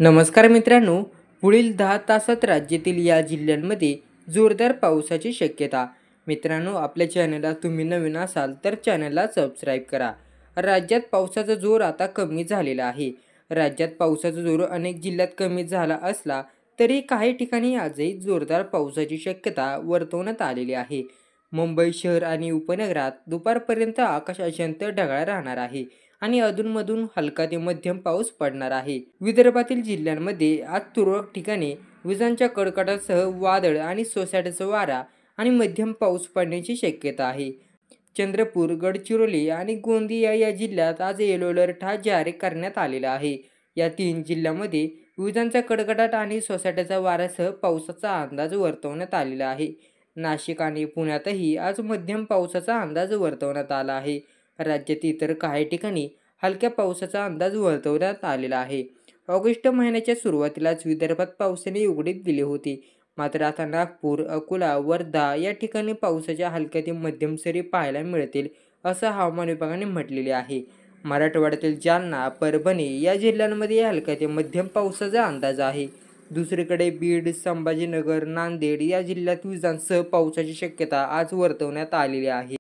नमस्कार मित्रांनो, पुढील 10 तासात राज्यातील या जिल्ह्यांमध्ये जोरदार पावसाची शक्यता. मित्रांनो, आपल्या चॅनलला तुम्ही नवीन असाल तर चॅनलला सबस्क्राईब करा. राज्यात पावसाचा जोर आता कमी झालेला आहे. राज्यात पावसाचा जोर अनेक जिल्ह्यात कमी झाला असला तरी काही ठिकाणी आजही जोरदार पावसाची शक्यता वर्तवण्यात आलेली आहे. मुंबई शहर आणि उपनगरात दुपारपर्यंत आकाश अंशतः ढगाळ राहणार आहे आणि अधूनमधून हलका ते मध्यम पाऊस पडणार आहे. विदर्भातील जिल्ह्यांमध्ये आज तुरळक ठिकाणी विजांच्या कडकडाटासह वादळ आणि सोसाट्याचा वारा आणि मध्यम पाऊस पडण्याची शक्यता आहे. चंद्रपूर, गडचिरोली आणि गोंदिया या जिल्ह्यात आज येलो अलर्ट जारी करण्यात आलेला आहे. या 3 जिल्ह्यांमध्ये विजांचा कडकडाट आणि सोसाट्याचा वाऱ्यासह पावसाचा अंदाज वर्तवण्यात आलेला आहे. नाशिक आणि पुण्यातही आज मध्यम पावसाचा अंदाज वर्तवण्यात आला आहे. राज्यात इतर काही ठिकाणी हलक्या पावसाचा अंदाज वर्तवण्यात आलेला आहे. ऑगस्ट महिन्याच्या सुरुवातीलाच विदर्भात पावसाने उघडीप दिली होती. मात्र आता नागपूर, अकोला, वर्धा या ठिकाणी पावसाच्या हलक्या ते मध्यम सरी पाहायला मिळतील, असं हवामान विभागाने म्हटलेले आहे. मराठवाड्यातील जालना, परभणी या जिल्ह्यांमध्ये हलक्या ते मध्यम पावसाचा अंदाज आहे. दुसरीकडे बीड, संभाजीनगर, नांदेड या जिल्ह्यात विजांसह पावसाची शक्यता आज वर्तवण्यात आलेली आहे.